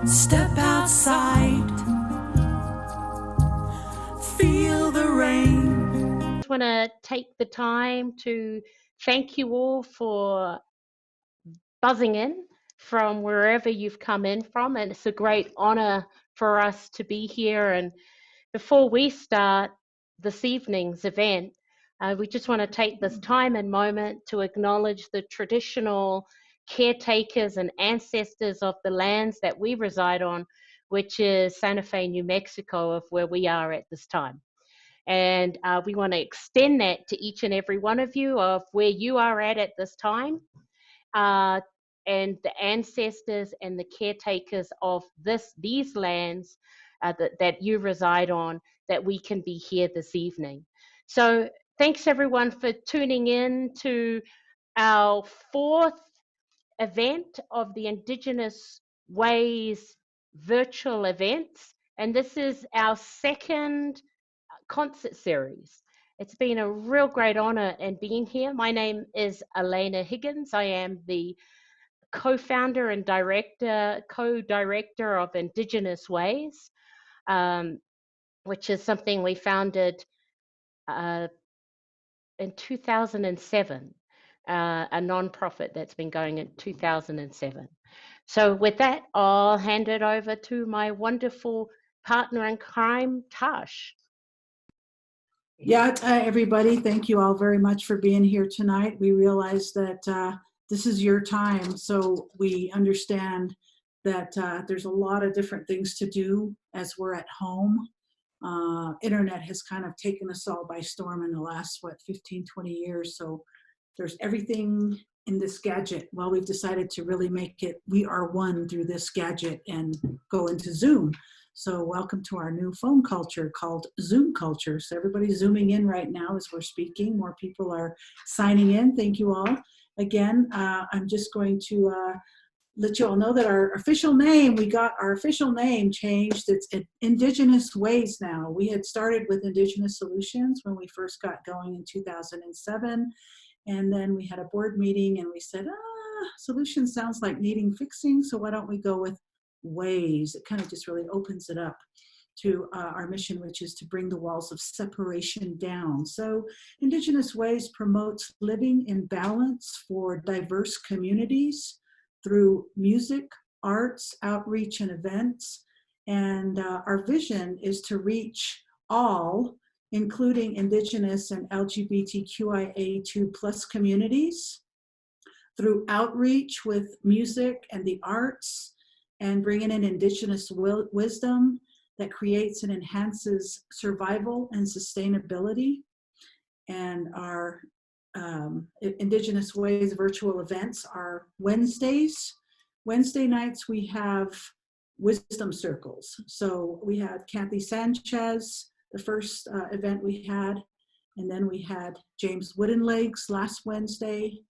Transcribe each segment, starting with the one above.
Step outside, feel the rain. I just want to take the time to thank you all for buzzing in from wherever you've come in from, and it's a great honor for us to be here. And before we start this evening's event, we just want to take this time and moment to acknowledge the traditional caretakers and ancestors of the lands that we reside on, which is Santa Fe, New Mexico, of where we are at this time. And we want to extend that to each and every one of you of where you are at this time, and the ancestors and the caretakers of these lands that you reside on, that we can be here this evening. So thanks everyone for tuning in to our fourth event of the Indigenous Ways virtual events. And this is our second concert series. It's been a real great honor in being here. My name is Elena Higgins. I am the co-founder and co-director of IndigenousWays, which is something we founded in 2007, a nonprofit that's been going in 2007. So with that, I'll hand it over to my wonderful partner in crime, Tash. Yeah, everybody, thank you all very much for being here tonight. We realize that this is your time, so we understand that there's a lot of different things to do as we're at home. Internet has kind of taken us all by storm in the last, 15, 20 years. So there's everything in this gadget. Well, we've decided to really make it, we are one through this gadget and go into Zoom. So welcome to our new phone culture called Zoom culture. So everybody's zooming in right now as we're speaking. More people are signing in. Thank you all. Again, I'm just going to let you all know that our official name, we got our official name changed. It's IndigenousWays now. We had started with Indigenous Solutions when we first got going in 2007. And then we had a board meeting and we said, solutions sounds like needing fixing. So why don't we go with ways? It kind of just really opens it up to our mission, which is to bring the walls of separation down. So Indigenous Ways promotes living in balance for diverse communities through music, arts, outreach, and events. And our vision is to reach all, including Indigenous and LGBTQIA2+ communities, through outreach with music and the arts, and bringing in Indigenous wisdom that creates and enhances survival and sustainability. And our Indigenous Ways virtual events are Wednesdays. Wednesday nights we have wisdom circles. So we had Kathy Sanchez, the first event we had, and then we had James Woodenlegs last Wednesday.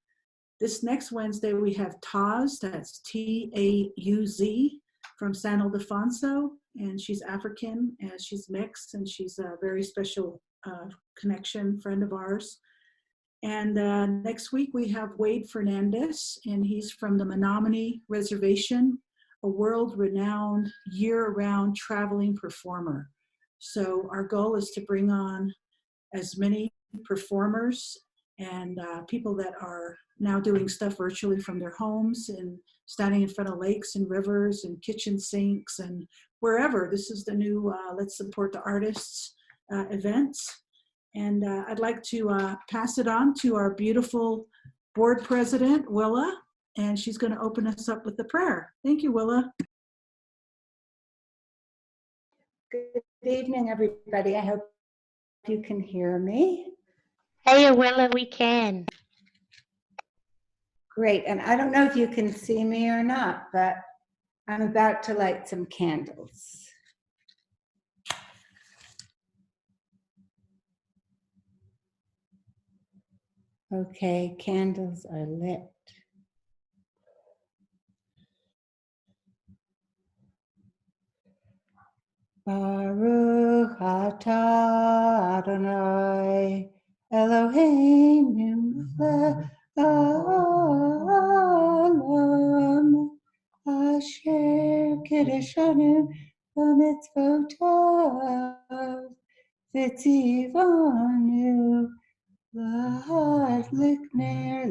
This next Wednesday we have Taz, that's T-A-U-Z, from San Ildefonso, and she's African, and she's mixed, and she's a very special connection, friend of ours. And next week we have Wade Fernandez, and he's from the Menominee Reservation, a world-renowned, year-round traveling performer. So our goal is to bring on as many performers and people that are now doing stuff virtually from their homes and standing in front of lakes and rivers and kitchen sinks and wherever. This is the new Let's Support the Artists events. And I'd like to pass it on to our beautiful board president, Willa, and she's going to open us up with the prayer. Thank you, Willa. Good evening, everybody. I hope you can hear me. Hey, Willa, we can. Great. And I don't know if you can see me or not, but I'm about to light some candles. Okay, candles are lit. Baruch atah Adonai Eloheinu melech haolam asher Kiddushanu, B'mitzvotav, V'tzivanu, Lahad Likner,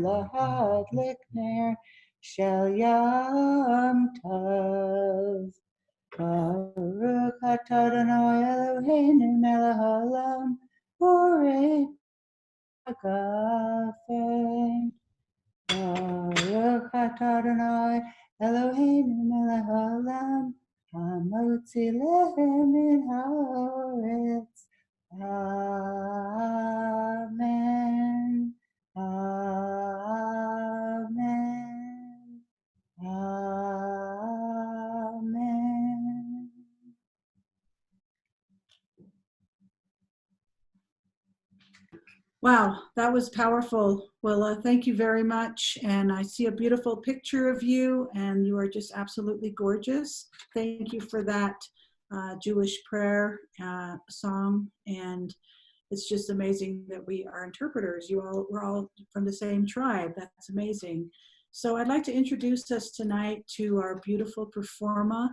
Shel Yam Tov. Baruch atah Adonai Eloheinu melech haolam, borei hagafen. Baruch atah Adonai Eloheinu melech haolam, hamotzi lechem min haaretz. Amen. Amen. Amen. Wow, that was powerful, Willa. Thank you very much. And I see a beautiful picture of you, and you are just absolutely gorgeous. Thank you for that Jewish prayer song. And it's just amazing that we are interpreters. We're all from the same tribe. That's amazing. So I'd like to introduce us tonight to our beautiful performer,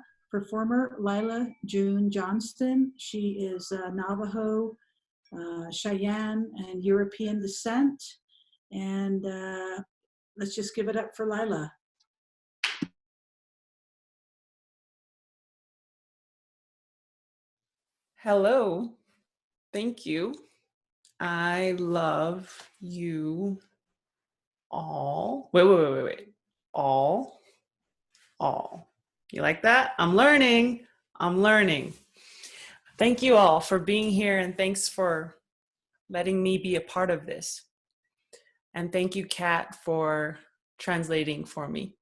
Lyla June Johnston. She is Navajo, Cheyenne, and European descent. And let's just give it up for Lyla. Hello. Thank you. I love you all. Wait. All. You like that? I'm learning. Thank you all for being here, and thanks for letting me be a part of this. And thank you, Kat, for translating for me.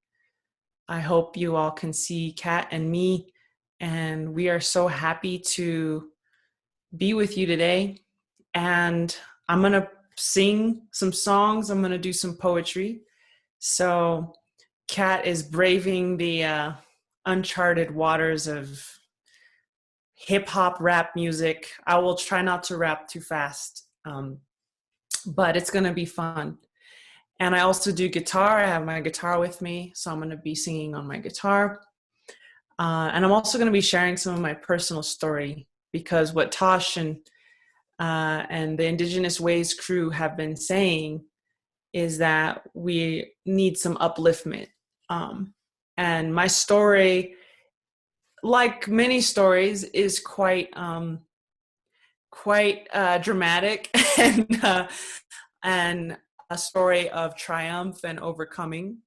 I hope you all can see Kat and me, and we are so happy to be with you today. And I'm going to sing some songs. I'm going to do some poetry. So Kat is braving the uncharted waters of hip hop rap music. I will try not to rap too fast, but it's going to be fun. And I also do guitar. I have my guitar with me, so I'm going to be singing on my guitar. And I'm also going to be sharing some of my personal story, because what Tosh and the IndigenousWays crew have been saying is that we need some upliftment. And my story, like many stories, is quite dramatic and a story of triumph and overcoming.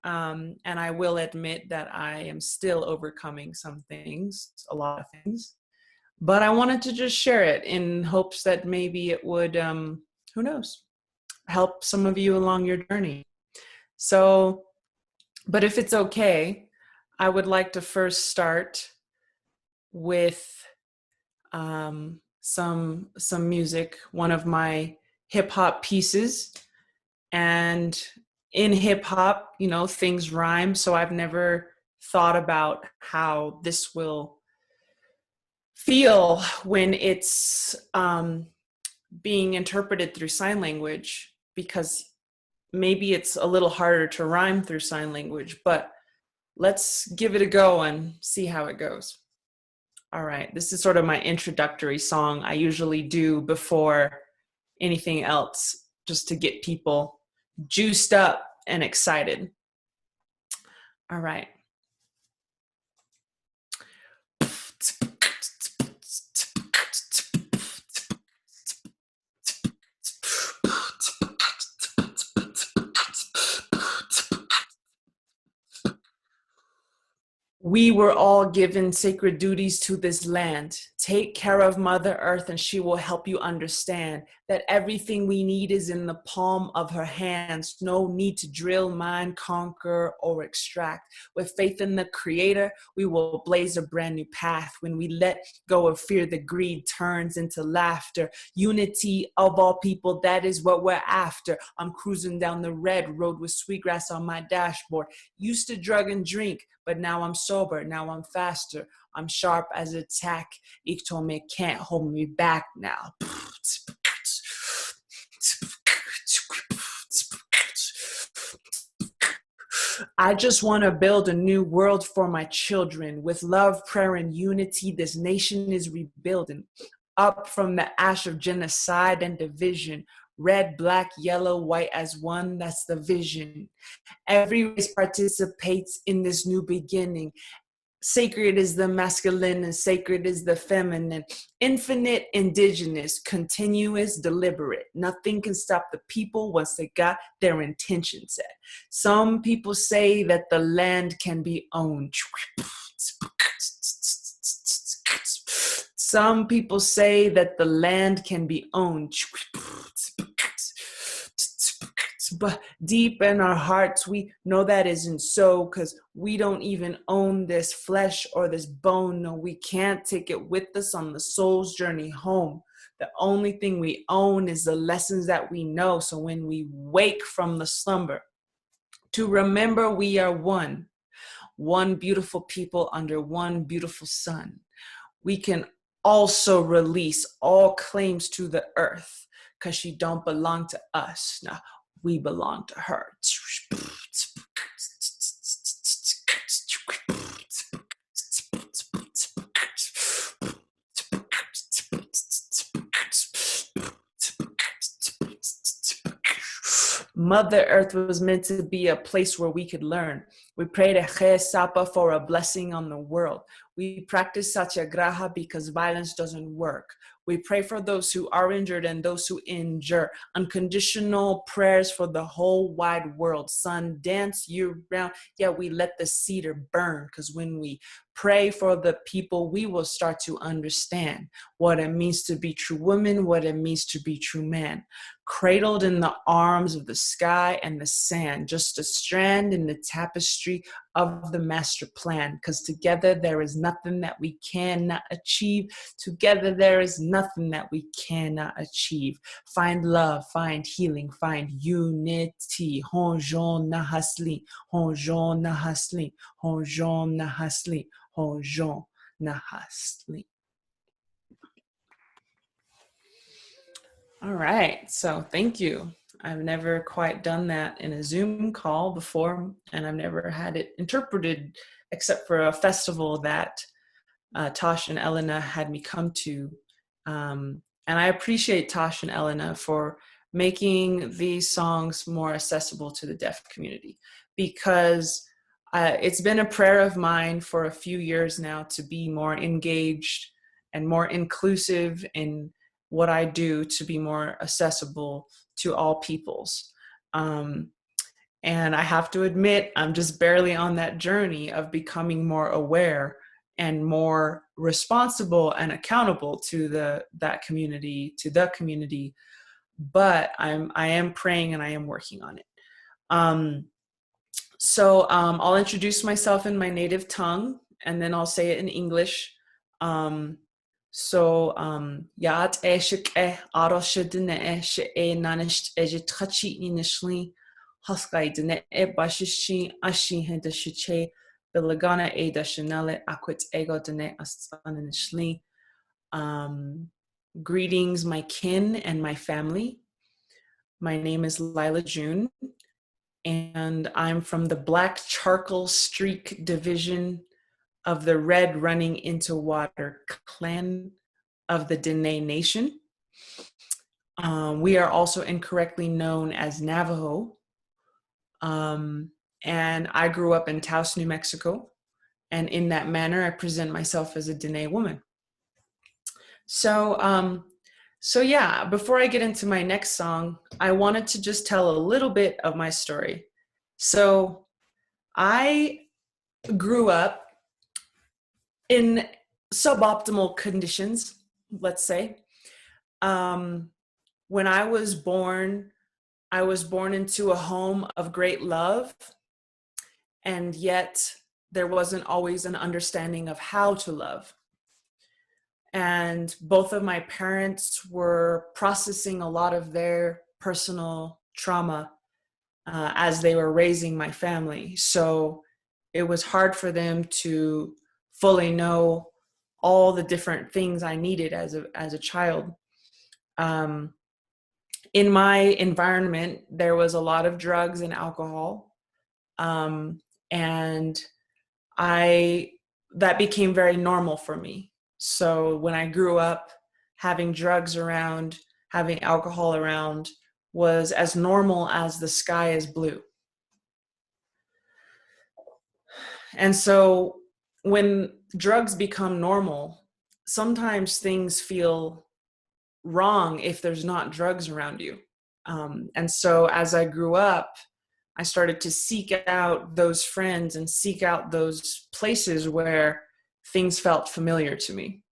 And I will admit that I am still overcoming some things, a lot of things. But I wanted to just share it in hopes that maybe it would, who knows, help some of you along your journey. So, but if it's okay, I would like to first start with some music, one of my hip hop pieces. And in hip hop, you know, things rhyme. So I've never thought about how this will feel when it's being interpreted through sign language, because maybe it's a little harder to rhyme through sign language, but let's give it a go and see how it goes. All right, this is sort of my introductory song I usually do before anything else, just to get people juiced up and excited. All right. We were all given sacred duties to this land. Take care of Mother Earth and she will help you understand that everything we need is in the palm of her hands. No need to drill, mine, conquer, or extract. With faith in the Creator, we will blaze a brand new path. When we let go of fear, the greed turns into laughter. Unity of all people, that is what we're after. I'm cruising down the red road with sweetgrass on my dashboard. Used to drug and drink, but now I'm sober, now I'm faster. I'm sharp as a tack. Iktomi can't hold me back now. I just want to build a new world for my children. With love, prayer, and unity, this nation is rebuilding. Up from the ash of genocide and division, red, black, yellow, white as one, that's the vision. Every race participates in this new beginning. Sacred is the masculine and sacred is the feminine. Infinite, indigenous, continuous, deliberate. Nothing can stop the people once they got their intention set. Some people say that the land can be owned. Some people say that the land can be owned. But deep in our hearts, we know that isn't so, because we don't even own this flesh or this bone. No, we can't take it with us on the soul's journey home. The only thing we own is the lessons that we know. So when we wake from the slumber, to remember we are one beautiful people under one beautiful sun. We can also release all claims to the earth, because she don't belong to us. Now, we belong to her. Mother Earth was meant to be a place where we could learn. We pray to Khe Sapa for a blessing on the world. We practice Satyagraha because violence doesn't work. We pray for those who are injured and those who injure. Unconditional prayers for the whole wide world. Sun dance year round. Yeah, we let the cedar burn, because when we pray for the people, we will start to understand what it means to be true woman, what it means to be true man. Cradled in the arms of the sky and the sand, just a strand in the tapestry of the master plan, because together there is nothing that we cannot achieve. Together there is nothing that we cannot achieve. Find love, find healing, find unity. Honjon nahasli, honjon nahasli, honjon nahasli, honjon nahasli. All right, so thank you. I've never quite done that in a Zoom call before, and I've never had it interpreted except for a festival that Tosh and Elena had me come to. And I appreciate Tosh and Elena for making these songs more accessible to the deaf community, because it's been a prayer of mine for a few years now to be more engaged and more inclusive in what I do, to be more accessible to all peoples. And I have to admit, I'm just barely on that journey of becoming more aware and more responsible and accountable to that community, to the community. But I am praying and I am working on it. So I'll introduce myself in my native tongue, and then I'll say it in English. So yaat eshik aroshidne she nanisht ejitchachi inishli haskai dene bashishi ashi hedashiche bilagana edashanele akwit ego dene astanishli. Greetings, my kin and my family. My name is Lyla June, and I'm from the Black Charcoal Streak Division of the Red Running Into Water clan of the Dene Nation. We are also incorrectly known as Navajo. And I grew up in Taos, New Mexico. And in that manner, I present myself as a Dene woman. So yeah, before I get into my next song, I wanted to just tell a little bit of my story. So I grew up in suboptimal conditions, let's say. When I was born into a home of great love, and yet there wasn't always an understanding of how to love. And both of my parents were processing a lot of their personal trauma as they were raising my family. So it was hard for them to fully know all the different things I needed as a child. In my environment, there was a lot of drugs and alcohol. And that became very normal for me. So when I grew up, having drugs around, having alcohol around was as normal as the sky is blue. And so when drugs become normal, sometimes things feel wrong if there's not drugs around you. And so as I grew up, I started to seek out those friends and seek out those places where things felt familiar to me.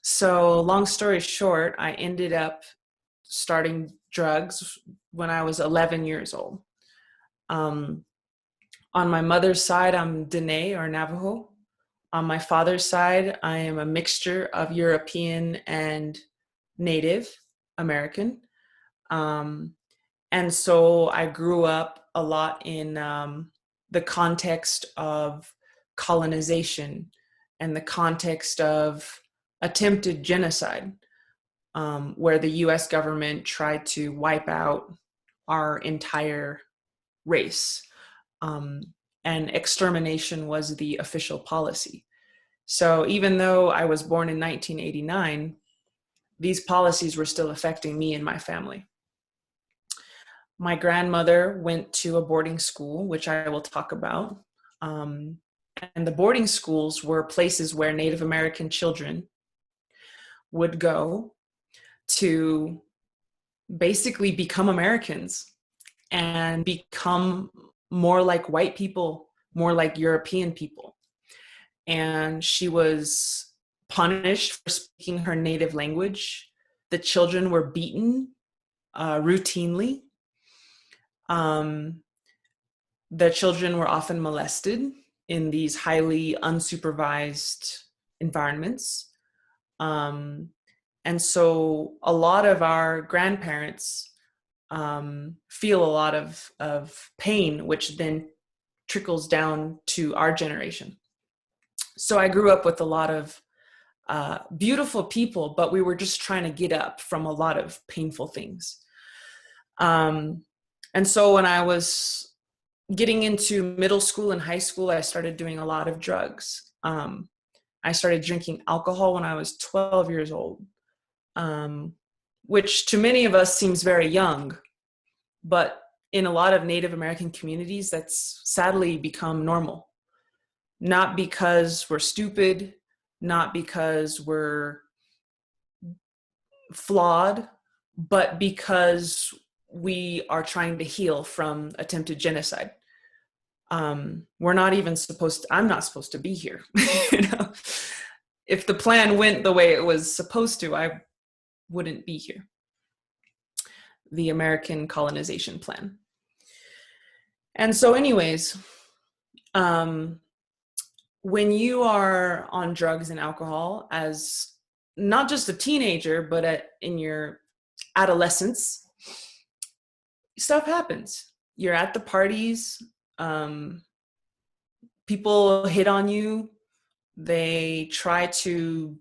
So long story short, I ended up starting drugs when I was 11 years old. On my mother's side, I'm Dene or Navajo. On my father's side, I am a mixture of European and Native American. And so I grew up a lot in the context of colonization and the context of attempted genocide, where the US government tried to wipe out our entire race. And extermination was the official policy. So even though I was born in 1989, these policies were still affecting me and my family. My grandmother went to a boarding school, which I will talk about. And the boarding schools were places where Native American children would go to basically become Americans and become more like white people, more like European people. And she was punished for speaking her native language. The children were beaten routinely. The children were often molested in these highly unsupervised environments. And so a lot of our grandparents feel a lot of pain, which then trickles down to our generation. So I grew up with a lot of beautiful people, but we were just trying to get up from a lot of painful things. And so when I was getting into middle school and high school, I started doing a lot of drugs. I started drinking alcohol when I was 12 years old, which to many of us seems very young, but in a lot of Native American communities, that's sadly become normal. Not because we're stupid, not because we're flawed, but because we are trying to heal from attempted genocide. We're not even I'm not supposed to be here. You know? If the plan went the way it was supposed to, I wouldn't be here. The American colonization plan. And so anyways, when you are on drugs and alcohol as not just a teenager, but in your adolescence, stuff happens. You're at the parties, people hit on you, they try to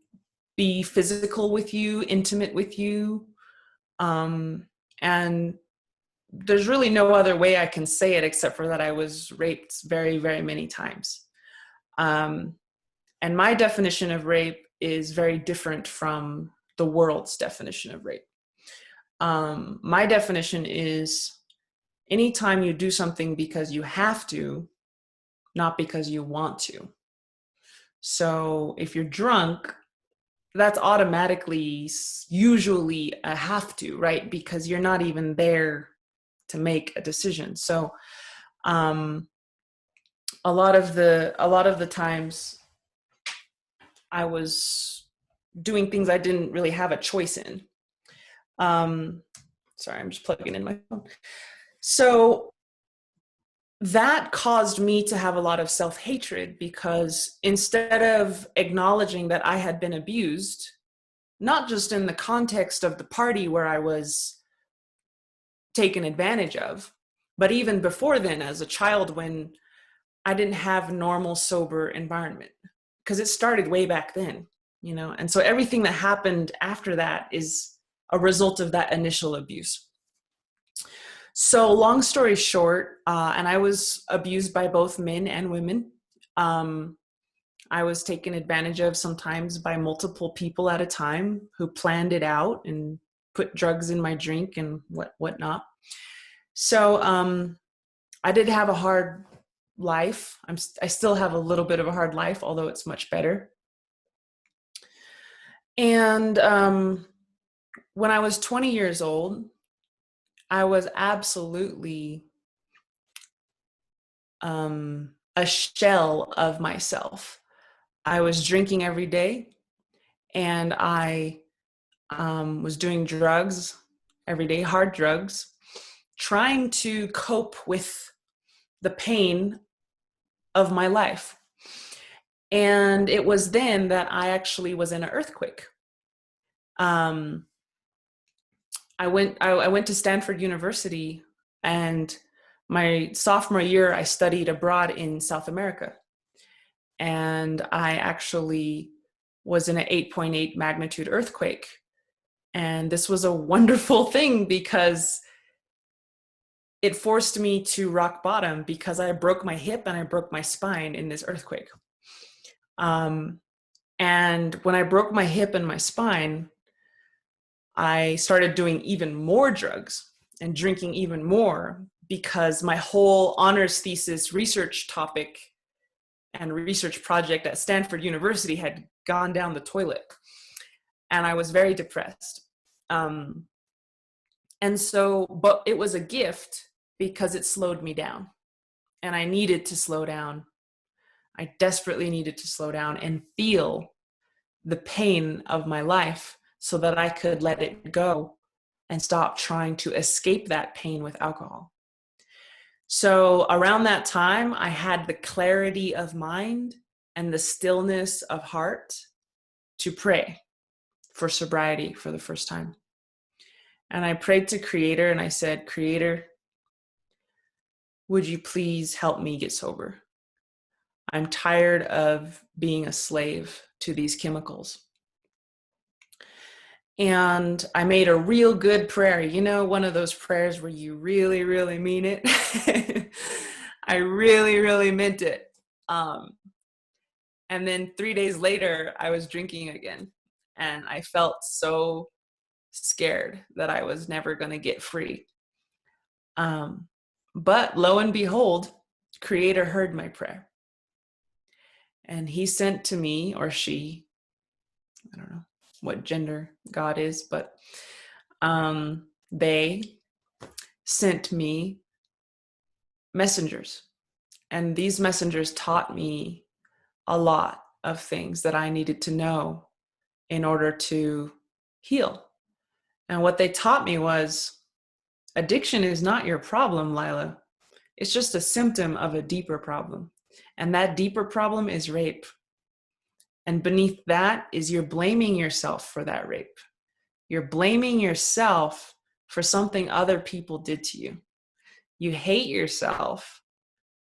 be physical with you, intimate with you, and there's really no other way I can say it except for that I was raped very, very many times. And my definition of rape is very different from the world's definition of rape. My definition is anytime you do something because you have to, not because you want to. So if you're drunk, that's automatically usually a have to, right? Because you're not even there to make a decision. So a lot of the times I was doing things I didn't really have a choice in. Sorry, I'm just plugging in my phone. So that caused me to have a lot of self-hatred because instead of acknowledging that I had been abused, not just in the context of the party where I was taken advantage of, but even before then as a child when I didn't have normal, sober environment, because it started way back then, you know? And so everything that happened after that is a result of that initial abuse. So long story short, and I was abused by both men and women. I was taken advantage of sometimes by multiple people at a time who planned it out and put drugs in my drink and whatnot. So I did have a hard life. I still have a little bit of a hard life, although it's much better. And when I was 20 years old, I was absolutely a shell of myself. I was drinking every day, and I was doing drugs every day, hard drugs, trying to cope with the pain of my life. And it was then that I actually was in an earthquake. I went to Stanford University, and my sophomore year, I studied abroad in South America. And I actually was in an 8.8 magnitude earthquake. And this was a wonderful thing because it forced me to rock bottom, because I broke my hip and I broke my spine in this earthquake. And when I broke my hip and my spine, I started doing even more drugs and drinking even more, because my whole honors thesis research topic and research project at Stanford University had gone down the toilet. And I was very depressed. And so, but it was a gift because it slowed me down. And I needed to slow down. I desperately needed to slow down and feel the pain of my life so that I could let it go and stop trying to escape that pain with alcohol. So around that time, I had the clarity of mind and the stillness of heart to pray for sobriety for the first time. And I prayed to Creator, and I said, Creator, would you please help me get sober? I'm tired of being a slave to these chemicals. And I made a real good prayer. You know, one of those prayers where you really, really mean it. I really, really meant it. And then 3 days later, I was drinking again. And I felt so scared that I was never going to get free. But lo and behold, Creator heard my prayer. And he sent to me, or she, I don't know what gender God is, but they sent me messengers. And these messengers taught me a lot of things that I needed to know in order to heal. And what they taught me was, addiction is not your problem, Lyla. It's just a symptom of a deeper problem. And that deeper problem is rape. And beneath that is you're blaming yourself for that rape. You're blaming yourself for something other people did to you. You hate yourself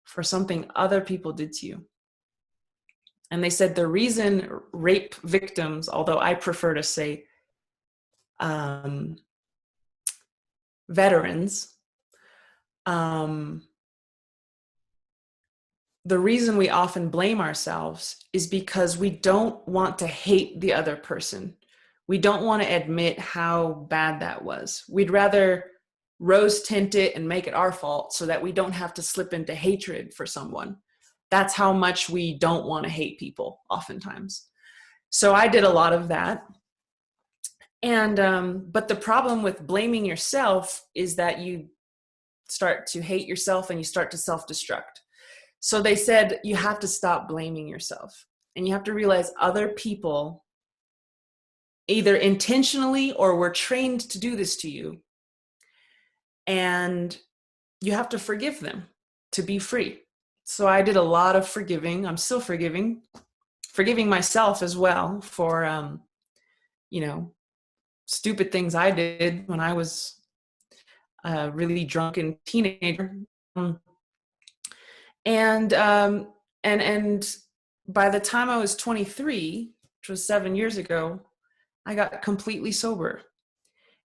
for something other people did to you. And they said the reason rape victims, although I prefer to say veterans, the reason we often blame ourselves is because we don't want to hate the other person. We don't want to admit how bad that was. We'd rather rose tint it and make it our fault so that we don't have to slip into hatred for someone. That's how much we don't want to hate people oftentimes. So I did a lot of that. And, but the problem with blaming yourself is that you start to hate yourself and you start to self-destruct. So they said, you have to stop blaming yourself, and you have to realize other people either intentionally or were trained to do this to you. And you have to forgive them to be free. So I did a lot of forgiving. I'm still forgiving myself as well for, stupid things I did when I was a really drunken teenager. And by the time I was 23, which was 7 years ago, I got completely sober.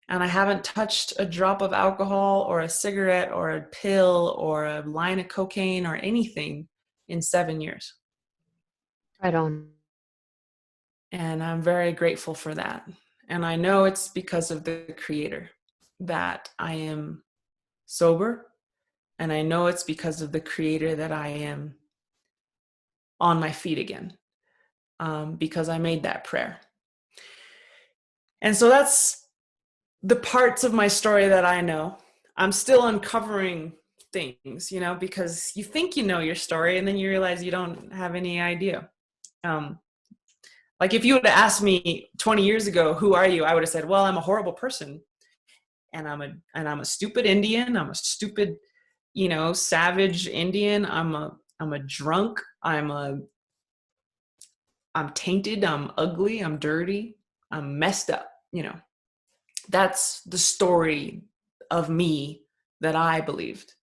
And I haven't touched a drop of alcohol or a cigarette or a pill or a line of cocaine or anything in 7 years. Right on. And I'm very grateful for that. And I know it's because of the Creator that I am sober. And I know it's because of the Creator that I am on my feet again, because I made that prayer. And so that's the parts of my story that I know. I'm still uncovering things, because you think you know your story and then you realize you don't have any idea. Like if you would have asked me 20 years ago, who are you? I would have said, well, I'm a horrible person. And I'm a stupid Indian. I'm a stupid, savage Indian. I'm a drunk. I'm tainted. I'm ugly. I'm dirty. I'm messed up. That's the story of me that I believed.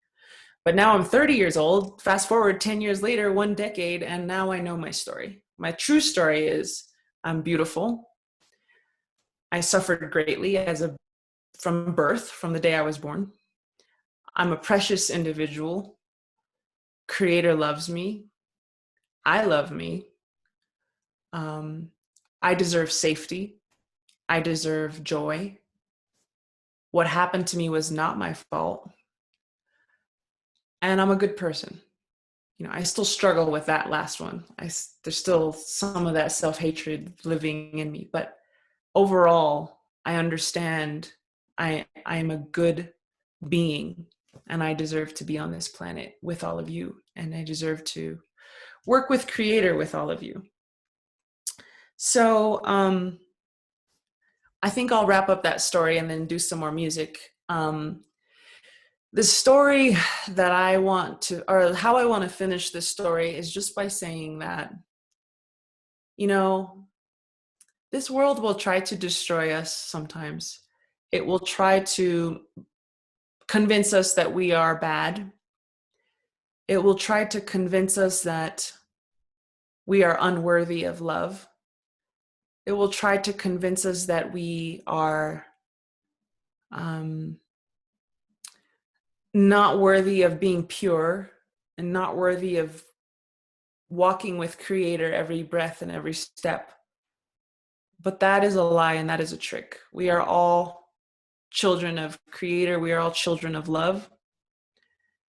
But now I'm 30 years old, fast forward 10 years later, 1 decade, and now I know my story. My true story is I'm beautiful. I suffered greatly from birth, from the day I was born. I'm a precious individual. Creator loves me. I love me. I deserve safety. I deserve joy. What happened to me was not my fault. And I'm a good person. I still struggle with that last one. There's still some of that self-hatred living in me, but overall, I understand I am a good being and I deserve to be on this planet with all of you, and I deserve to work with Creator with all of you. So I think I'll wrap up that story and then do some more music. The story that I want to, or how I want to finish this story is just by saying that, this world will try to destroy us sometimes. It will try to convince us that we are bad. It will try to convince us that we are unworthy of love. It will try to convince us that we are not worthy of being pure and not worthy of walking with Creator every breath and every step. But that is a lie and that is a trick. We are all children of Creator. We are all children of love.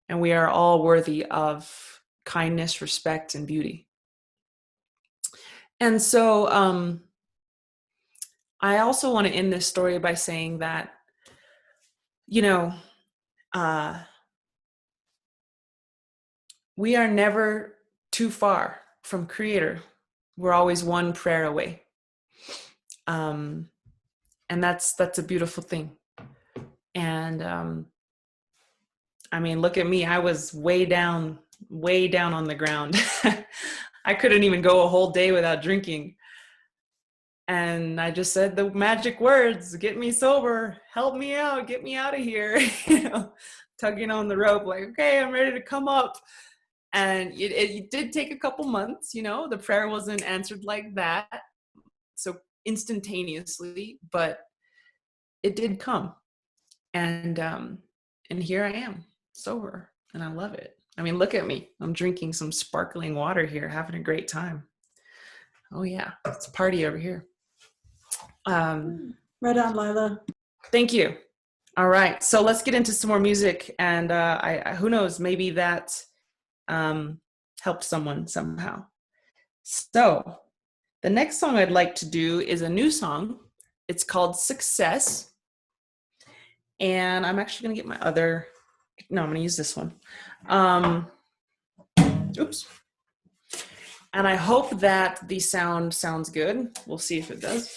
And we are all worthy of kindness, respect, and beauty. And so I also want to end this story by saying that, we are never too far from Creator. We're always one prayer away. And that's a beautiful thing. And look at me. I was way down on the ground. I couldn't even go a whole day without drinking. And I just said the magic words, get me sober, help me out, get me out of here, tugging on the rope, like, okay, I'm ready to come up. And it did take a couple months, the prayer wasn't answered like that, so instantaneously, but it did come. And here I am, sober, and I love it. Look at me. I'm drinking some sparkling water here, having a great time. Oh yeah, it's a party over here. Right on, Lyla. Thank you. All right, so let's get into some more music, and who knows, maybe that helped someone somehow. So the next song I'd like to do is a new song. It's called Success. And I'm actually going to get my I'm going to use this one. Oops. And I hope that the sound sounds good. We'll see if it does.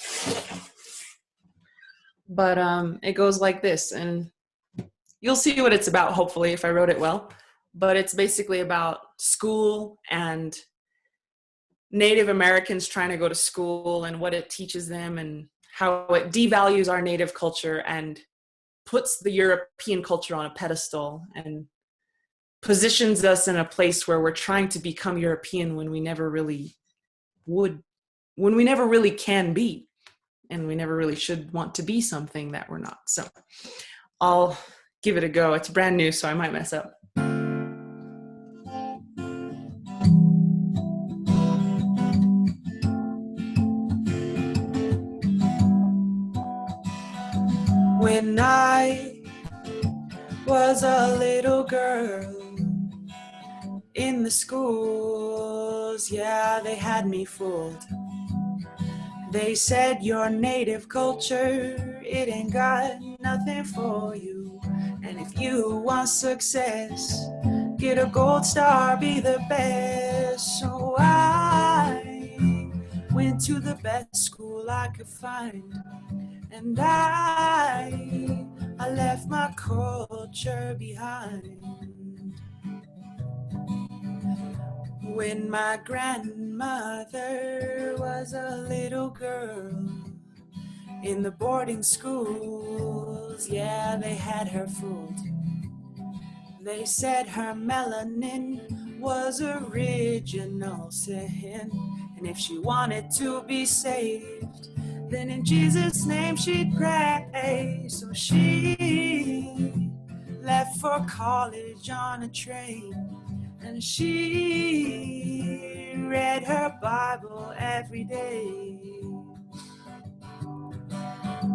But it goes like this, and you'll see what it's about, hopefully, if I wrote it well. But it's basically about school and Native Americans trying to go to school and what it teaches them and how it devalues our Native culture and puts the European culture on a pedestal and positions us in a place where we're trying to become European when we never really would, when we never really can be. and we never really should want to be something that we're not. So I'll give it a go. It's brand new, so I might mess up. When I was a little girl in the schools, yeah, they had me fooled. They said your native culture, it ain't got nothing for you. And if you want success, get a gold star, be the best. So I went to the best school I could find, and I left my culture behind. When my grandmother was a little girl in the boarding schools, yeah, they had her fooled. They said her melanin was original sin, and if she wanted to be saved, then in Jesus' name she'd pray. So she left for college on a train, and she read her Bible every day.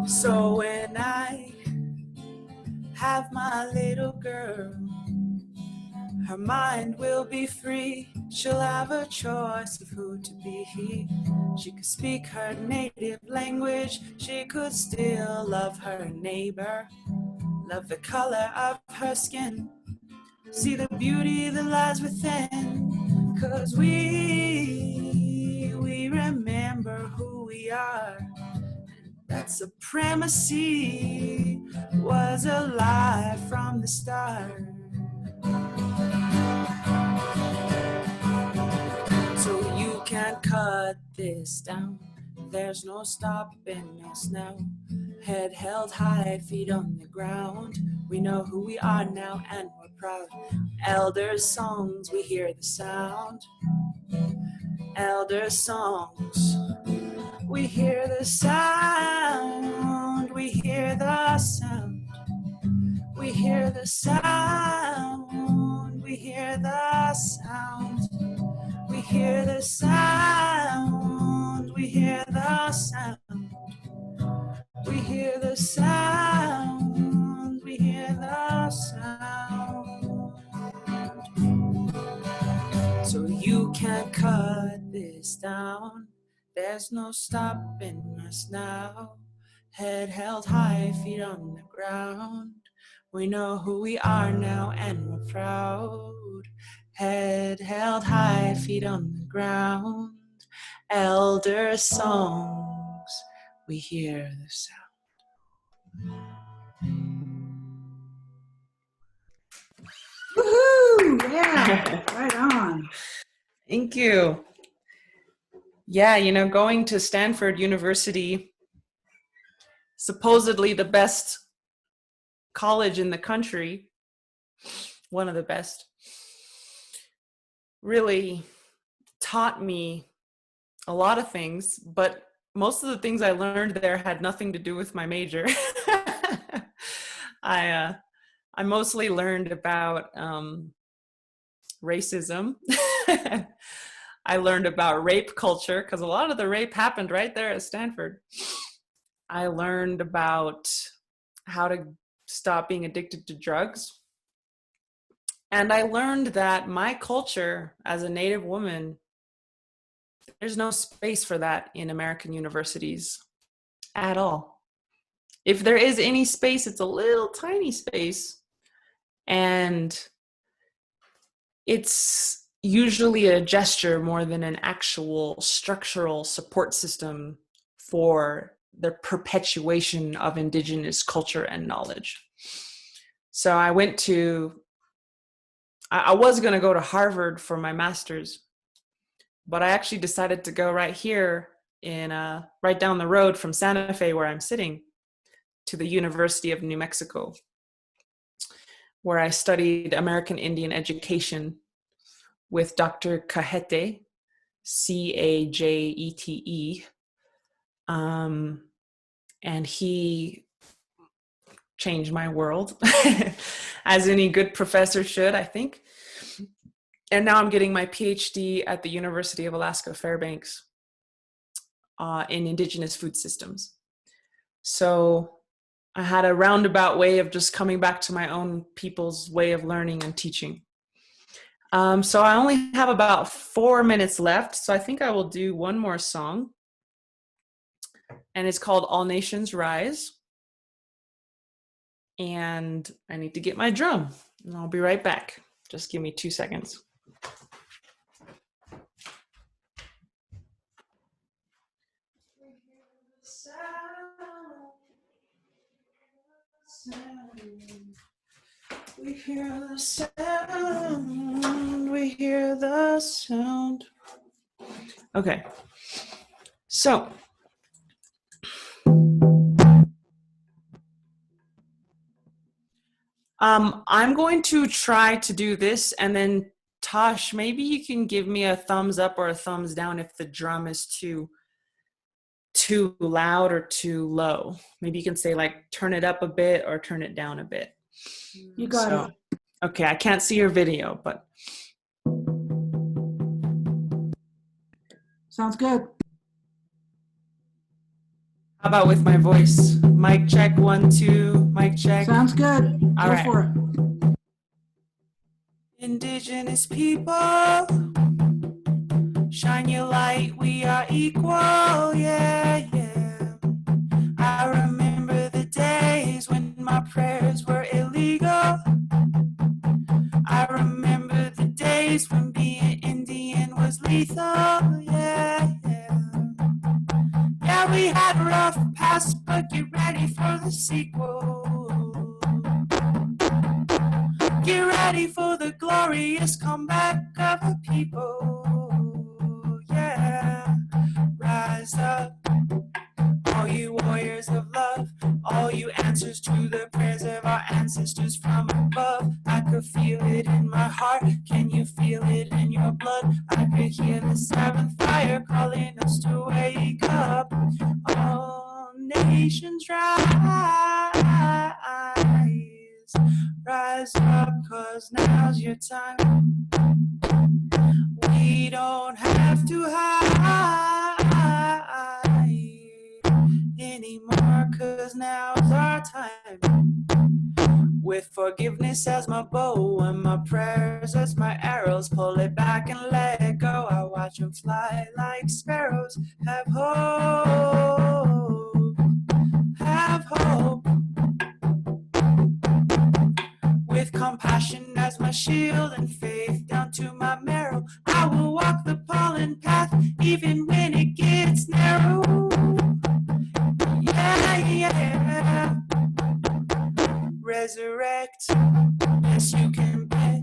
So when I have my little girl, her mind will be free. She'll have a choice of who to be. She could speak her native language. She could still love her neighbor, love the color of her skin, see the beauty that lies within. 'Cause we remember who we are. That supremacy was a lie from the start. So you can't cut this down. There's no stopping us now. Head held high, feet on the ground. We know who we are now and we're proud. Elders' songs, we hear the sound. Elders' songs, we hear the sound. We hear the sound. We hear the sound. We hear the sound. We hear the sound. We hear the sound. We hear the sound. We hear the sound. So you can't cut this down. There's no stopping us now. Head held high, feet on the ground. We know who we are now and we're proud. Head held high, feet on the ground. Elder songs, we hear the sound. Woohoo! Yeah, right on. Thank you. Yeah, you know, going to Stanford University, supposedly the best college in the country, one of the best, really taught me a lot of things, but most of the things I learned there had nothing to do with my major. I mostly learned about racism. I learned about rape culture, because a lot of the rape happened right there at Stanford. I learned about how to stop being addicted to drugs. And I learned that my culture as a Native woman, there's no space for that in American universities at all. If there is any space, it's a little tiny space. And it's usually a gesture more than an actual structural support system for the perpetuation of Indigenous culture and knowledge. So I was going to go to Harvard for my master's, but I actually decided to go right here right down the road from Santa Fe, where I'm sitting, to the University of New Mexico, where I studied American Indian education with Dr. Cajete, Cajete. and he changed my world, as any good professor should, I think. And now I'm getting my PhD at the University of Alaska Fairbanks in Indigenous food systems. So I had a roundabout way of just coming back to my own people's way of learning and teaching. So I only have about 4 minutes left, so I think I will do one more song. And it's called All Nations Rise. And I need to get my drum, and I'll be right back. Just give me 2 seconds. We hear the sound, we hear the sound. Okay, so I'm going to try to do this, and then Tosh, maybe you can give me a thumbs up or a thumbs down if the drum is too loud or too low. Maybe you can say like turn it up a bit or turn it down a bit. You got it. Okay, I can't see your video, but Sounds good. how about with my voice? Mic check, 1, 2, mic check. Sounds good. All Go right. for it. Indigenous people, shine your light, we are equal, yeah, yeah. I remember the days when my prayers were illegal. I remember the days when being Indian was lethal, yeah, yeah. Yeah, we had a rough past, but get ready for the sequel. Get ready for the glorious comeback of a people, yeah. Rise up, all you warriors of love, all you answers to the prayers of our ancestors from above. I could feel it in my heart, can you feel it in your blood? I could hear the seventh fire calling us to wake up. All nations rise, rise up, 'cause now's your time. We don't have to hide anymore, 'cause now's our time. With forgiveness as my bow and my prayers as my arrows, pull it back and let it go. I watch them fly like sparrows. Have hope, have hope. With compassion as my shield and faith down to my marrow, I will walk the pollen path even when it gets narrow. Yeah, yeah. Resurrect, yes you can bet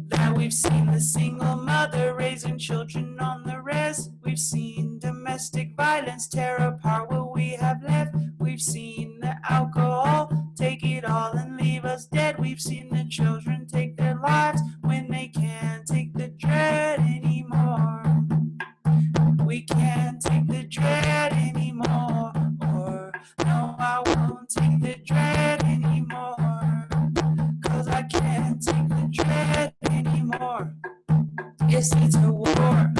that we've seen the single mother raising children on the res. We've seen domestic violence tear apart what we have left. We've seen the alcohol take it all and leave us dead. We've seen the children take their lives when they can't take the dread anymore. We can't take the dread anymore. Or no, I won't take the dread anymore. 'Cause I can't take the dread anymore. Yes, it's a war.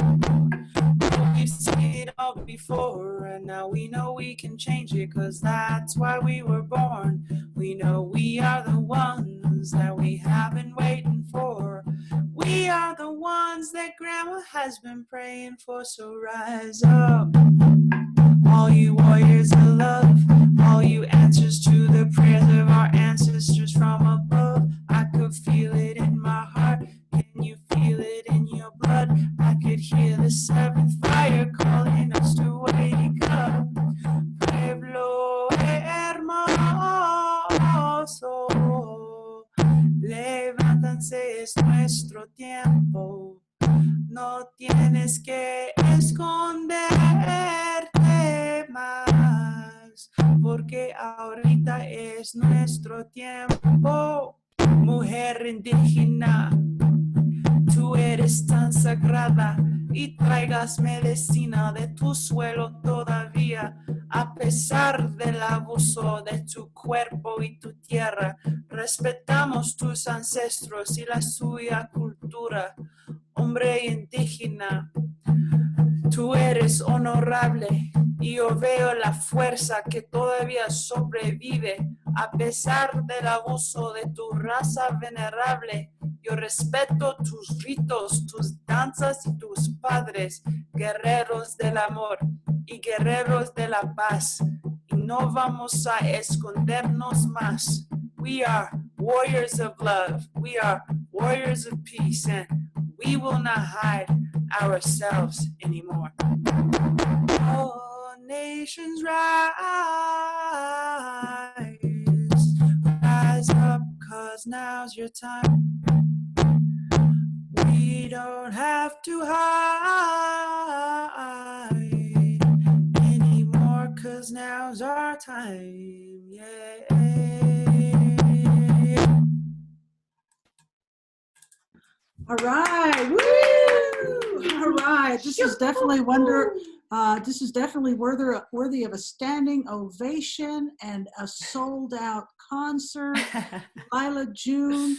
We've seen it all before, and now we know we can change it, 'cause that's why we were born. We know we are the ones that we have been waiting for. We are the ones that Grandma has been praying for, so rise up. All you warriors of love, all you answers to the prayers of our ancestors from above. I could feel it in my heart, can you feel it in your blood? I could hear the seventh fire calling us to wake up. Pueblo hermoso, levántense, es nuestro tiempo. No tienes que esconderte más, porque ahorita es nuestro tiempo. Mujer indígena, tú eres tan sagrada, y traigas medicina de tu suelo todavía. A pesar del abuso de tu cuerpo y tu tierra, respetamos tus ancestros y la suya cultura. Hombre indígena, tú eres honorable y yo veo la fuerza que todavía sobrevive a pesar del abuso de tu raza venerable. Yo respeto tus ritos, tus danzas y tus padres, guerreros del amor y guerreros de la paz. Y no vamos a escondernos más. We are warriors of love. We are warriors of peace. And we will not hide ourselves anymore. All nations rise, rise up, 'cause now's your time. We don't have to hide anymore, 'cause now's our time. Yeah. All right, woo! All right, this is definitely this is definitely worthy of a standing ovation and a sold-out concert. Lyla June,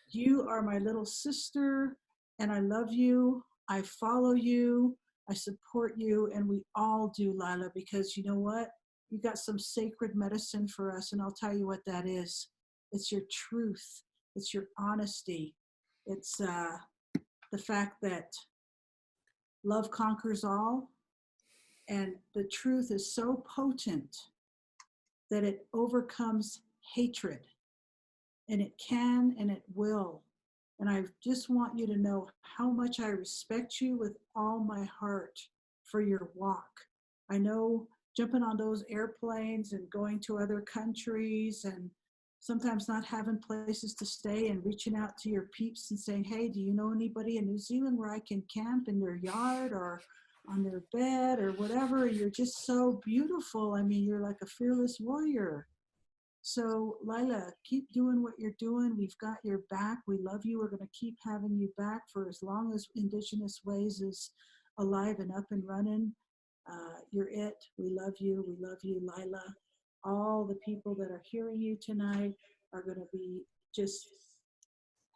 you are my little sister, and I love you. I follow you. I support you, and we all do, Lyla, because you know what? You got some sacred medicine for us, and I'll tell you what that is. It's your truth. It's your honesty. It's the fact that love conquers all, and the truth is so potent that it overcomes hatred, and it can and it will. And I just want you to know how much I respect you with all my heart for your walk. I know jumping on those airplanes and going to other countries and sometimes not having places to stay and reaching out to your peeps and saying, hey, do you know anybody in New Zealand where I can camp in their yard or on their bed or whatever? You're just so beautiful. I mean, you're like a fearless warrior. So Lyla, keep doing what you're doing. We've got your back. We love you. We're going to keep having you back for as long as Indigenous Ways is alive and up and running. You're it. We love you. We love you, Lyla. All the people that are hearing you tonight are going to be just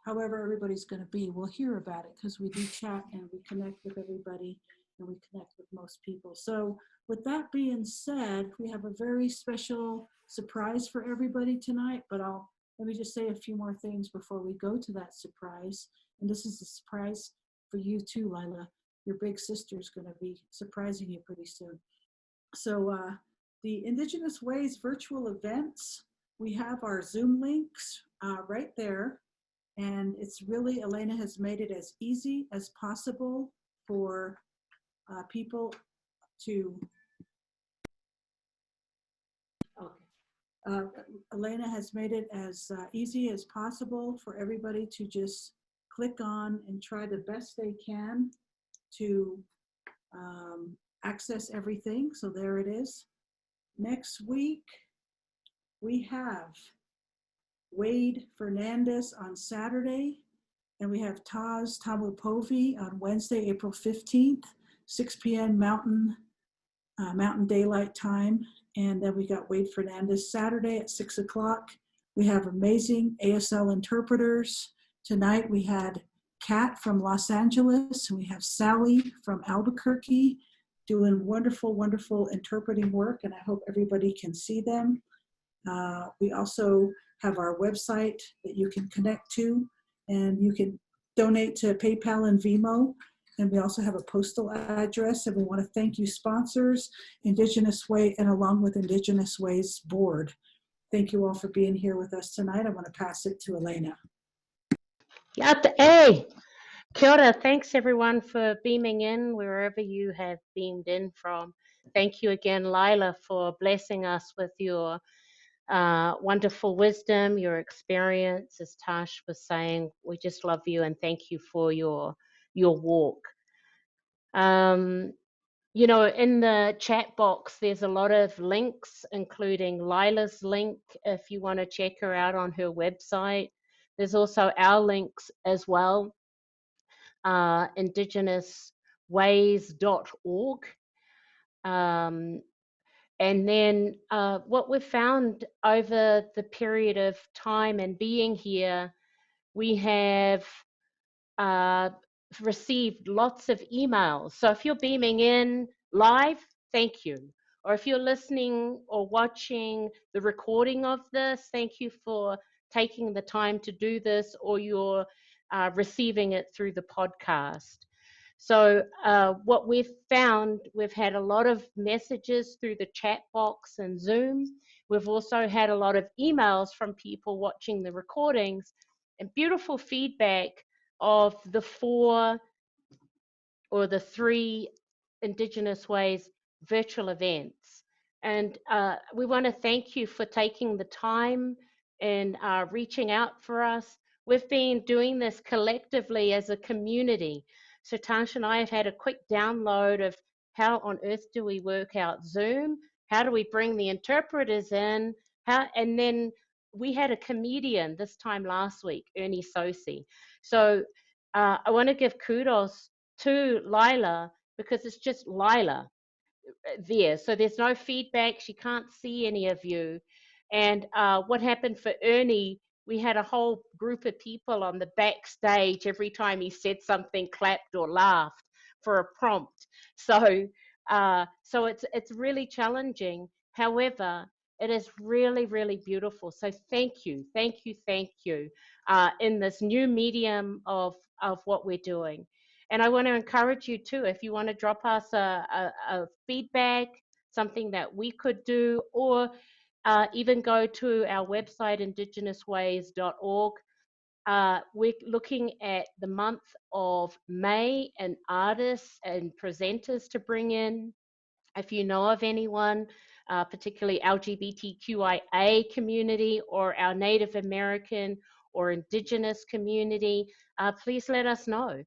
however everybody's going to be. We'll hear about it because we do chat and we connect with everybody and we connect with most people. So with that being said, we have a very special surprise for everybody tonight, but let me just say a few more things before we go to that surprise. And this is a surprise for you too, Lyla. Your big sister's going to be surprising you pretty soon. So the Indigenous Ways virtual events, we have our Zoom links right there. And it's really, Elena has made it as easy as possible for people to, Elena has made it as easy as possible for everybody to just click on and try the best they can to access everything. So there it is. Next week, we have Wade Fernandez on Saturday, and we have Taz Tamupovi on Wednesday, April 15th, 6 p.m. Mountain Daylight Time. And then we got Wade Fernandez Saturday at 6 o'clock. We have amazing ASL interpreters. Tonight we had Kat from Los Angeles, and we have Sally from Albuquerque doing wonderful, wonderful interpreting work, and I hope everybody can see them. We also have our website that you can connect to, and you can donate to PayPal and Venmo. And we also have a postal address, and we want to thank you sponsors, Indigenous Way, and along with Indigenous Ways Board. Thank you all for being here with us tonight. I want to pass it to Elena. Hey, kia ora. Thanks everyone for beaming in wherever you have beamed in from. Thank you again, Lyla, for blessing us with your wonderful wisdom, your experience. As Tash was saying, we just love you and thank you for your walk. You know, in the chat box, there's a lot of links, including Lyla's link if you want to check her out on her website. There's also our links as well, Indigenous IndigenousWays.org. And then what we've found over the period of time and being here, we have received lots of emails. So if you're beaming in live, thank you. Or if you're listening or watching the recording of this, thank you for taking the time to do this, or you're receiving it through the podcast. So what we've found, we've had a lot of messages through the chat box and Zoom. We've also had a lot of emails from people watching the recordings and beautiful feedback of the 4 or the 3 Indigenous Ways virtual events. And we want to thank you for taking the time and reaching out for us. We've been doing this collectively as a community. So Tansha and I have had a quick download of how on earth do we work out Zoom? How do we bring the interpreters in? And then we had a comedian this time last week, Ernie Sosi. So I want to give kudos to Lyla, because it's just Lyla there. So there's no feedback. She can't see any of you. And what happened for Ernie, we had a whole group of people on the backstage every time he said something, clapped or laughed for a prompt. So it's really challenging. However, it is really, really beautiful. So thank you in this new medium of what we're doing. And I want to encourage you too, if you want to drop us a feedback, something that we could do, or even go to our website, IndigenousWays.org. We're looking at the month of May and artists and presenters to bring in. If you know of anyone, particularly LGBTQIA community or our Native American or Indigenous community, please let us know,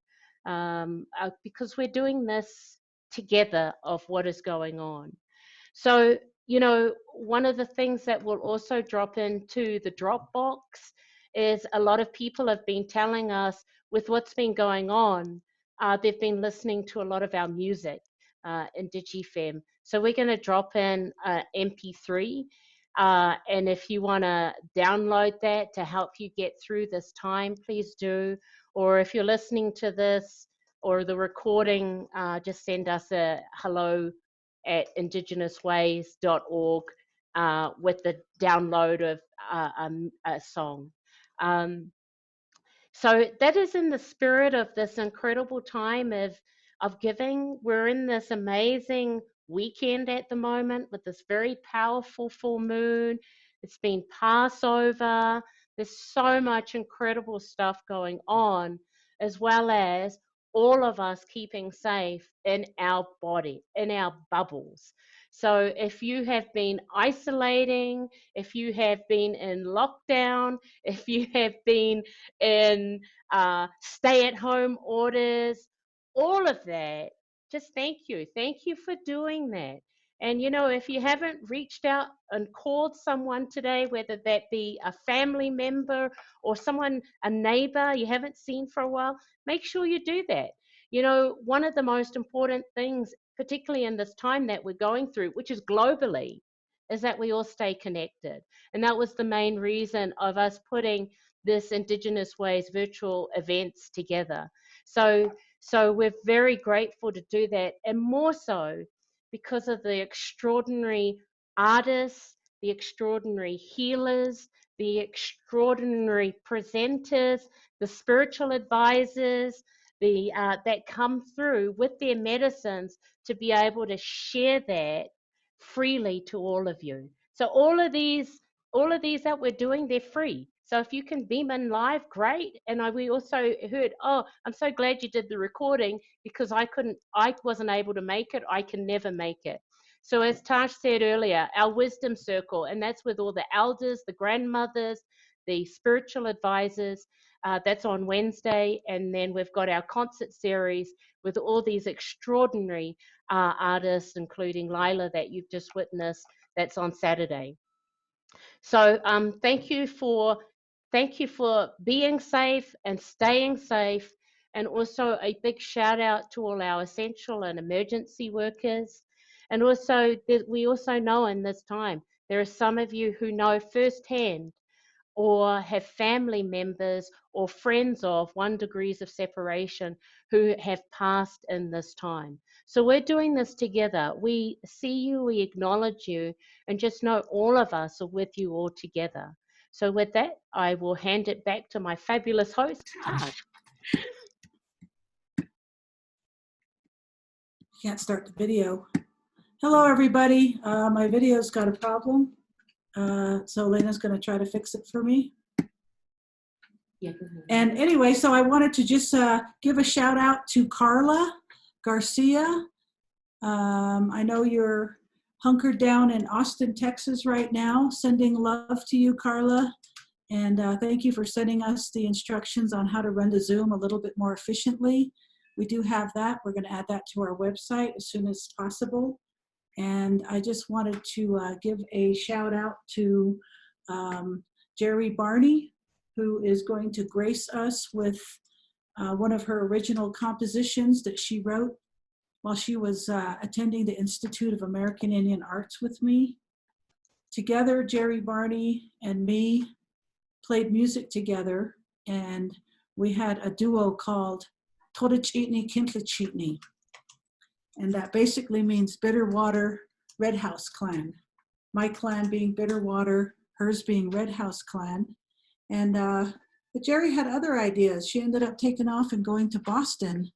because we're doing this together of what is going on. So, one of the things that will also drop into the Dropbox is a lot of people have been telling us with what's been going on, they've been listening to a lot of our music in DigiFem. So we're going to drop in MP3. And if you want to download that to help you get through this time, please do. Or if you're listening to this or the recording, just send us a hello at IndigenousWays.org with the download of a song. So that is in the spirit of this incredible time of giving. We're in this amazing weekend at the moment with this very powerful full moon. It's been Passover. There's so much incredible stuff going on, as well as all of us keeping safe in our body, in our bubbles. So if you have been isolating, if you have been in lockdown, if you have been in stay-at-home orders, all of that, just thank you. Thank you for doing that. And, if you haven't reached out and called someone today, whether that be a family member or someone, a neighbor you haven't seen for a while, make sure you do that. One of the most important things, particularly in this time that we're going through, which is globally, is that we all stay connected. And that was the main reason of us putting this Indigenous Ways virtual events together. So we're very grateful to do that, and more so because of the extraordinary artists, the extraordinary healers, the extraordinary presenters, the spiritual advisors, that come through with their medicines to be able to share that freely to all of you. So all of these that we're doing, they're free. So if you can beam in live, great. And we also heard, oh, I'm so glad you did the recording, because I wasn't able to make it. I can never make it. So as Tash said earlier, our wisdom circle, and that's with all the elders, the grandmothers, the spiritual advisors, that's on Wednesday. And then we've got our concert series with all these extraordinary artists, including Lyla that you've just witnessed, that's on Saturday. So thank you for being safe and staying safe. And also a big shout out to all our essential and emergency workers. And also, we also know in this time, there are some of you who know firsthand or have family members or friends of 1 degrees of separation who have passed in this time. So we're doing this together. We see you, we acknowledge you, and just know all of us are with you all together. So with that, I will hand it back to my fabulous host, Tash. Can't start the video. Hello, everybody. My video's got a problem. So Lena's going to try to fix it for me. Yeah. And anyway, so I wanted to just give a shout out to Carla Garcia. I know you're hunkered down in Austin, Texas right now. Sending love to you, Carla. And thank you for sending us the instructions on how to run the Zoom a little bit more efficiently. We do have that. We're going to add that to our website as soon as possible. And I just wanted to give a shout out to Jerry Barney, who is going to grace us with one of her original compositions that she wrote while she was attending the Institute of American Indian Arts with me. Together, Jerry Barney and me played music together, and we had a duo called Todachitni Kintlachitni. And that basically means Bitterwater Red House Clan. My clan being Bitterwater, hers being Red House Clan. And but Jerry had other ideas. She ended up taking off and going to Boston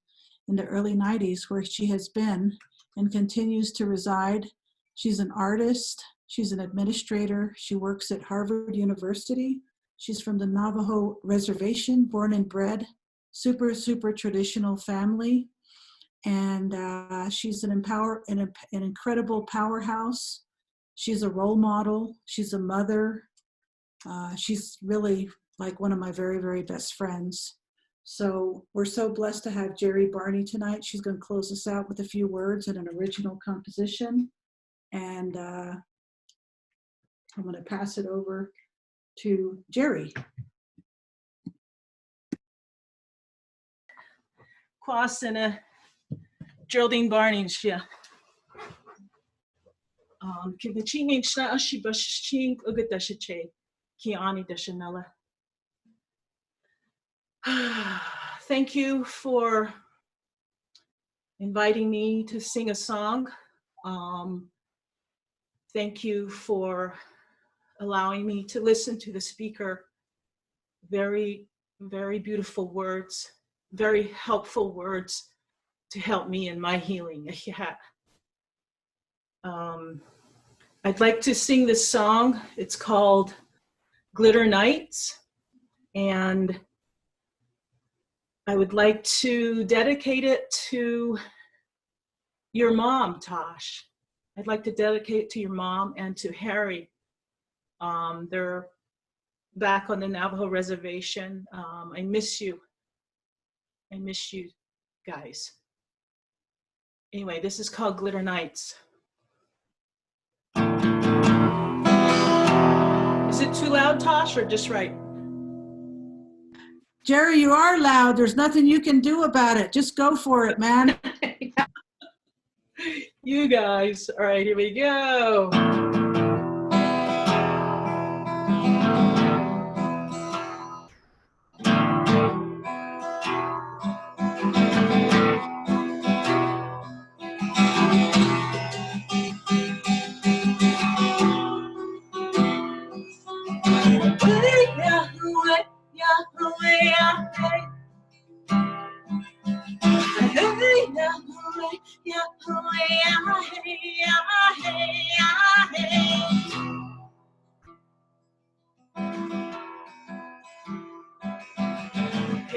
in the early 90s, where she has been and continues to reside. She's an artist. She's an administrator. She works at Harvard University. She's from the Navajo Reservation, born and bred, super traditional family. And she's an incredible powerhouse. She's a role model. She's a mother. She's really like one of my very best friends. So we're so blessed to have Jerry Barney tonight. She's going to close us out with a few words and an original composition. And I'm going to pass it over to Jerry. Kwasina Geraldine Barney's, yeah. Kibachini Shna Shibashing Ugadashache, Kiani Dashanella. Thank you for inviting me to sing a song. Thank you for allowing me to listen to the speaker. Very beautiful words, very helpful words to help me in my healing. Yeah. I'd like to sing this song. It's called Glitter Nights, and I would like to dedicate it to your mom, Tosh. I'd like to dedicate it to your mom and to Harry. They're back on the Navajo Reservation. I miss you. I miss you guys. Anyway, this is called Glitter Nights. Is it too loud, Tosh, or just right? Jerry, you are loud. There's nothing you can do about it. Just go for it, man. You guys. All right, here we go.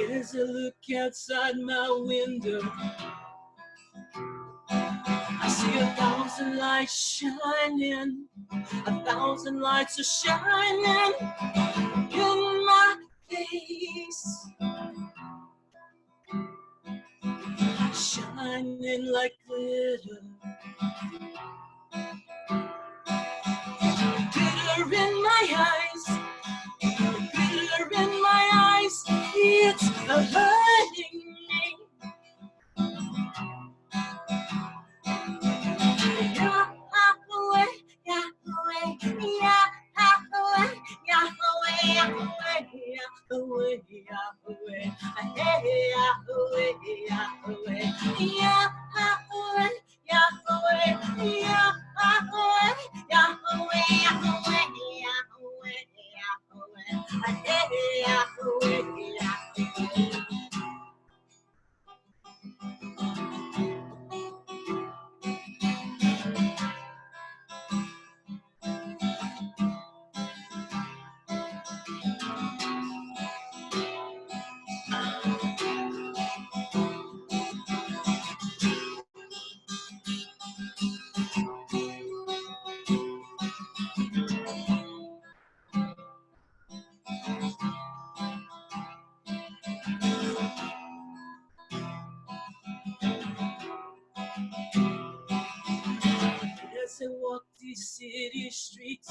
As I look outside my window, I see 1,000 lights shining. 1,000 lights are shining in my face, shining like glitter. Glitter in my eyes, glitter in my eyes. It's hurting me. as I walk these city streets.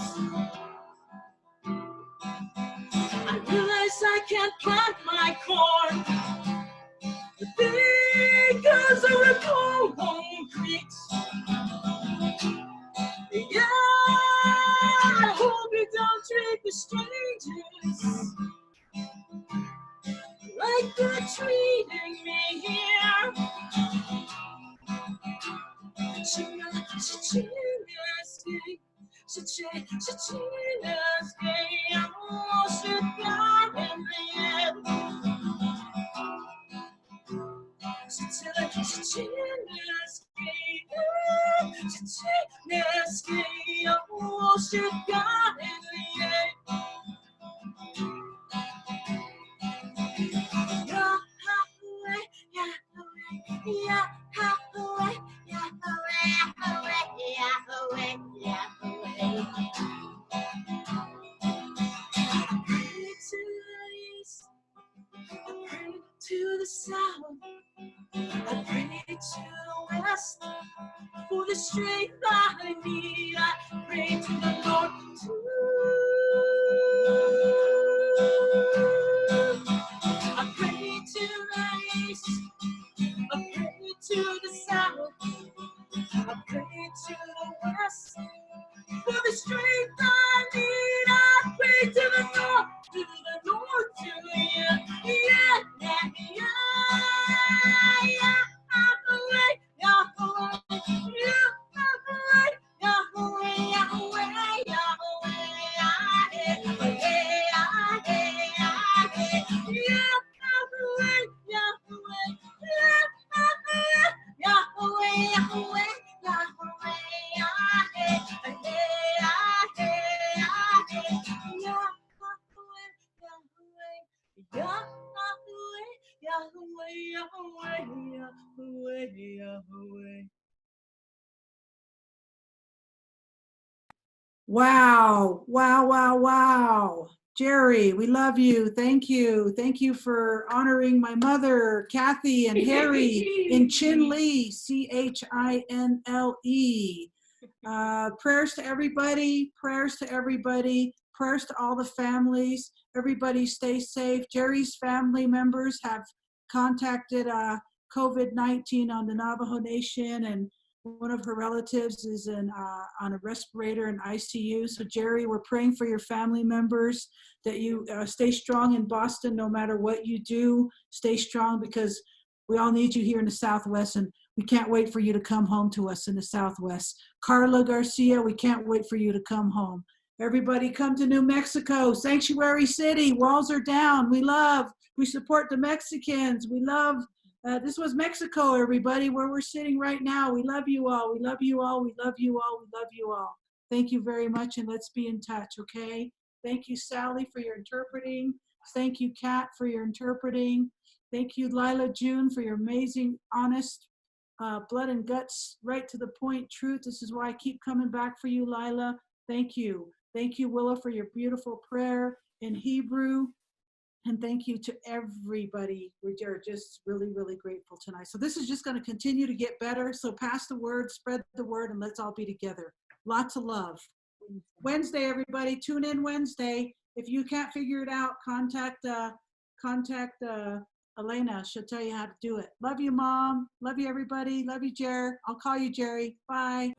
I realize I can't plant my corn because of the cold concrete. Yeah, I hope you don't treat the strangers like they're treating me here. To the south, I pray to the west for the strength I need. I pray to the Lord too. I pray to the east, I pray to the south, I pray to the west for the strength I need. I pray to the north, to the north, to the Wow, wow, wow, wow. Jerry, we love you. Thank you. Thank you for honoring my mother, Kathy, and Harry in Chinle, Chinle. Prayers to everybody, prayers to everybody, prayers to all the families. Everybody stay safe. Jerry's family members have contacted COVID-19 on the Navajo Nation, and one of her relatives is on a respirator in ICU. So Jerry, we're praying for your family members, that you stay strong in Boston no matter what you do. Stay strong, because we all need you here in the Southwest, and we can't wait for you to come home to us in the Southwest. Carla Garcia, we can't wait for you to come home. Everybody come to New Mexico, Sanctuary City. Walls are down. We support the Mexicans. We love, this was Mexico, everybody, where we're sitting right now. We love you all. We love you all. We love you all. We love you all. Thank you very much, and let's be in touch, okay? Thank you, Sally, for your interpreting. Thank you, Kat, for your interpreting. Thank you, Lyla June, for your amazing, honest, blood and guts, right to the point truth. This is why I keep coming back for you, Lyla. Thank you. Thank you, Willa, for your beautiful prayer in Hebrew. And thank you to everybody. We are just really, really grateful tonight. So this is just going to continue to get better. So pass the word, spread the word, and let's all be together. Lots of love. Wednesday, everybody. Tune in Wednesday. If you can't figure it out, contact Elena. She'll tell you how to do it. Love you, Mom. Love you, everybody. Love you, Jer. I'll call you, Jerry. Bye.